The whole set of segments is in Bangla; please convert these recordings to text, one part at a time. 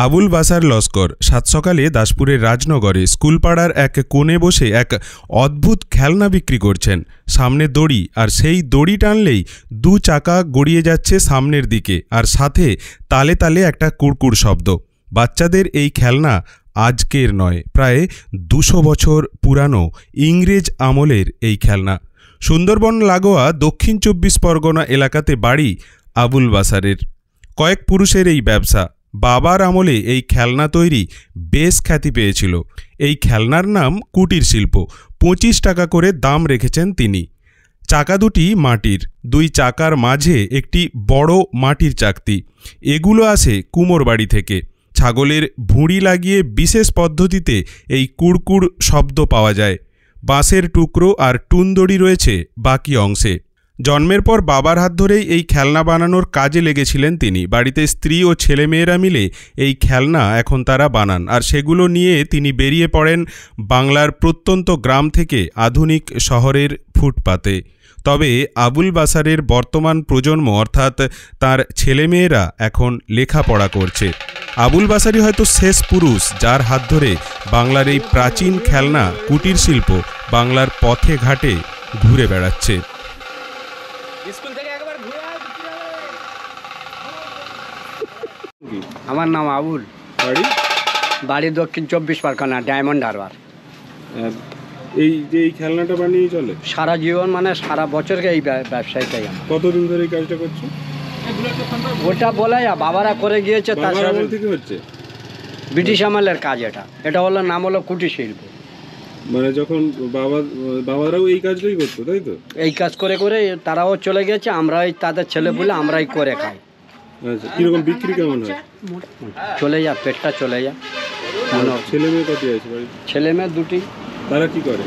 আবুল বাসার লস্কর সাত সকালে দাসপুরের রাজনগরে স্কুলপাড়ার এক কোণে বসে এক অদ্ভুত খেলনা বিক্রি করছেন। সামনে দড়ি, আর সেই দড়ি টানলেই দু চাকা গড়িয়ে যাচ্ছে সামনের দিকে, আর সাথে তালে তালে একটা কুড়কুড় শব্দ। বাচ্চাদের এই খেলনা আজকের নয়, প্রায় 200 বছর পুরানো ইংরেজ আমলের এই খেলনা। সুন্দরবন লাগোয়া দক্ষিণ 24 পরগনা এলাকাতে বাড়ি আবুল বাসারের। কয়েক পুরুষের এই ব্যবসা। বাবার আমলে এই খেলনা তৈরি বেশ খ্যাতি পেয়েছিল। এই খেলনার নাম কুটির শিল্প। 25 টাকা করে দাম রেখেছেন তিনি। চাকা দুটি মাটির, 2 চাকার মাঝে একটি বড় মাটির চাকতি। এগুলো আসে কুমোর বাড়ি থেকে। ছাগলের ভুঁড়ি লাগিয়ে বিশেষ পদ্ধতিতে এই কুড়কুড় শব্দ পাওয়া যায়। বাঁশের টুকরো আর টুনদড়ি রয়েছে বাকি অংশে। জন্মের পর বাবার হাত ধরেই এই খেলনা বানানোর কাজে লেগেছিলেন তিনি। বাড়িতে স্ত্রী ও ছেলেমেয়েরা মিলে এই খেলনা এখন তারা বানান, আর সেগুলো নিয়ে তিনি বেরিয়ে পড়েন বাংলার প্রত্যন্ত গ্রাম থেকে আধুনিক শহরের ফুটপাতে। তবে আবুল বাসারের বর্তমান প্রজন্ম অর্থাৎ তার ছেলেমেয়েরা এখন লেখাপড়া করছে। আবুল বাসারি হয়তো শেষ পুরুষ যার হাত ধরে বাংলার এই প্রাচীন খেলনা কুটির শিল্প বাংলার পথে ঘাটে ঘুরে বেড়াচ্ছে। আমার নাম আবুল, বাড়ি দক্ষিণ 24 পরগনা, ডায়মন্ড হারবার। এই যে এই খেলনাটা বানিয়ে চলে সারা জীবন, মানে সারা বছরকে এই ব্যবসায়টাই। কতদিন ধরে এই কাজটা করছো? ওটা বলা যায় বাবারা করে গিয়েছে, তার আমল থেকে হচ্ছে। ব্রিটিশ আমলের কাজ এটা। এটা হলো নাম হলো কুটির শিল্প। মানে যখন বাবারাও এই কাজটাই করতো, তাই তো? এই কাজ করে করে তারাও চলে গেছে, আমরাই তাদের ছেলে বলে আমরাই করে খাই। আচ্ছা, কিরকম বিক্রি কেমন হয়? চলে যা, পেটটা চলে যা। ছেলে মেয়ে কত আছে বাড়ি? ছেলে মেয়ে 2টি। তারা কি করে?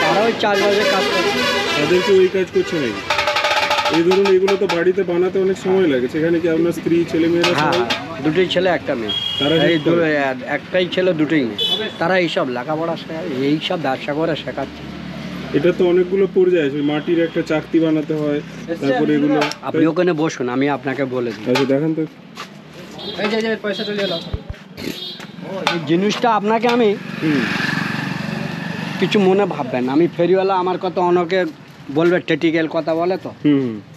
তারা ওই 4 বাজে কাজ করে। তাদেরকে ওই কাজ করছে নাকি? এই ধরুন এগুলো তো বাড়িতে বানাতে অনেক সময় লাগে, সেখানে কি আপনার স্ত্রী ছেলে মেয়েরা? হ্যাঁ, 2টি ছেলে 1টা মেয়ে। এই একটাই ছেলে 2টোই মেয়ে। তারা এইসব লেখাপড়া শেখায়, এইসব ব্যবসা করে শেখাচ্ছে। এটা তো অনেকগুলো পর্যায়ে আছে। মাটির একটা চাকতি বানাতে হয়, তারপরে এগুলো। আপনি ওখানে বসুন, আমি আপনাকে বলে দিই। আচ্ছা, দেখান তো। এই যে পয়সা চলে এলো। এই জিনিসটা আপনাকে আমি কিছু মনে ভাববেন, আমি ফেরিওয়ালা, আমার কথা অনেকে বলবে টেটিক্যাল কথা বলে তো।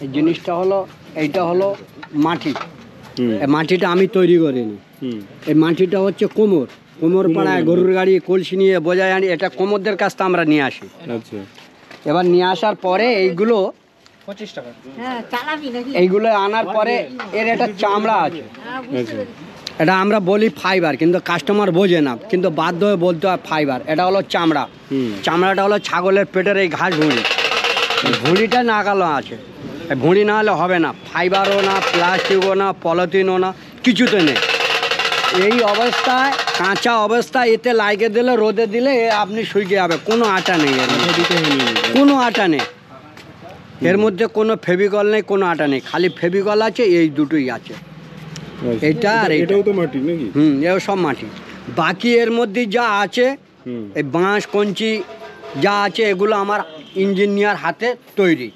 এই জিনিসটা হলো, এইটা হলো মাটি। এই মাটিটা আমি তৈরি করিনি। এই মাটিটা হচ্ছে কোমর পাড়ায় গরুর গাড়ি কলসি নিয়ে বোঝায় আনি। এটা কোমরদের কাছ থেকে আমরা নিয়ে আসি। আচ্ছা, এবার নিয়ে আসার পরে এইগুলো 25 টাকা, এইগুলো আনার পরে এর একটা চামড়া আছে। এটা আমরা বলি ফাইবার, কিন্তু কাস্টমার বোঝে না, কিন্তু বাধ্য হয়ে বলতে হয় ফাইবার। এটা হলো চামড়া। চামড়াটা হলো ছাগলের পেটের এই ঘাস ভুঁড়িটা নাগালো আছে। ভুঁড়ি না হলে হবে না, ফাইবারও না, প্লাস্টিকও না, পলিথিনও না, কিছুতে নেই। এই অবস্থায়, কাঁচা অবস্থায় এতে লাগিয়ে দিলে, রোদে দিলে আপনি শুকিয়ে যাবে। কোনো আটা নেই, কোনো আটা নেই এর মধ্যে, কোনো ফেভিকল নেই, কোনো আটা নেই, খালি ফেভিকল আছে। এই দুটোই আছে, এটা আর এটাও তো মাটি নাকি? এও সব মাটি। বাকি এর মধ্যে যা আছে, এই বাঁশ কঞ্চি যা আছে, এগুলো আমার ইঞ্জিনিয়ার হাতে তৈরি।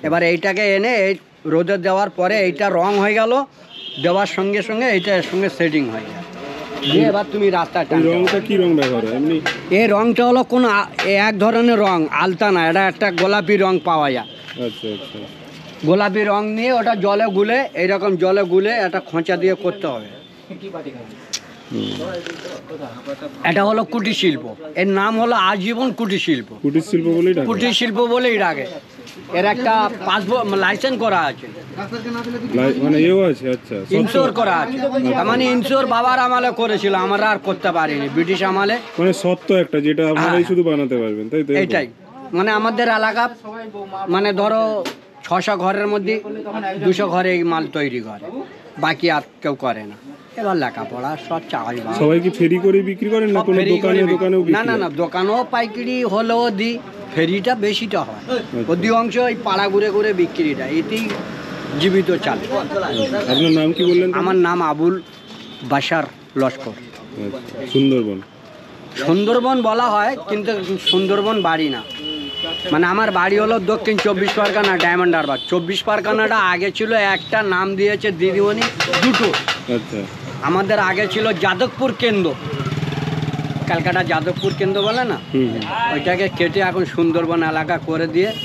এবার এইটাকে এনে এই রোদে দেওয়ার পরে এইটা রং হয়ে গেল, দেওয়ার সঙ্গে সঙ্গে এইটা এর সঙ্গে সেটিং হয়ে যায়। এবার তুমি রাস্তাটা, রংটা কি রং ব্যবহার হয় এমনি? এই রংটা হলো কোনো এক ধরনের রং, আলতা না, এটা একটা গোলাপি রং পাওয়া যায়। আচ্ছা আচ্ছা, গোলাপি রং নিয়ে ওটা জলে গুলে, এইরকম জলে গুলে একটা খোঁচা দিয়ে করতে হবে। এটা হলো কুটির শিল্প। এর নাম হলো আজীবন কুটির শিল্প। কুটির শিল্প বলেই ডাকে। কুটির শিল্প বলেই ডাকে। এর একটা পাসপোর্ট লাইসেন্স করা আছে, মানে এও আছে। আচ্ছা, ইনশোর করা আছে। তার মানে ইনশোর বাবার আমলে করেছিল, আমরা আর করতে পারিনি ব্রিটিশ আমলে। মানে সত্য একটা, যেটা আপনারাই শুধু বানাতে পারবেন, তাই তো? এইটাই মানে আমাদের এলাকা, মানে ধরো 600 ঘরের মধ্যে 200 ঘরে এই মাল তৈরি করে, বাকি আর কেউ করে না। এবার লেখাপড়া সব চাকরি। সবাই কি ফেরি করে বিক্রি করেন না কোনো দোকানেও? না, দোকানেও পাইকারি হলেও দিই, ফেরিটা বেশিটা হয়। অধিকাংশ এই পাড়া ঘুরে ঘুরে বিক্রিটা, এতেই জীবিত চাল। আপনার নাম কি বললেন? আমার নাম আবুল বাসার লস্কর। সুন্দরবন? সুন্দরবন বলা হয়, কিন্তু সুন্দরবন বাড়ি না, মানে আমার বাড়ি হলো দক্ষিণ 24 পরগনা ডায়মন্ড হারবার। 24 পরগনাটা আগে ছিল একটা, নাম দিয়েছে দিদিমণি দুটো। আচ্ছা, আমাদের আগে ছিল যাদবপুর কেন্দ্র, ক্যালকাটা যাদবপুর কেন্দ্র বলে না, ওইটাকে কেটে এখন সুন্দরবন এলাকা করে দিয়েছে।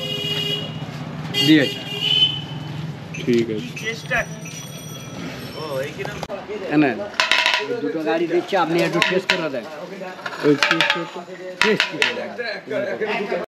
ঠিক আছে। দুটো গাড়ি দিচ্ছে, আপনি একটু টেস্ট করে দেন।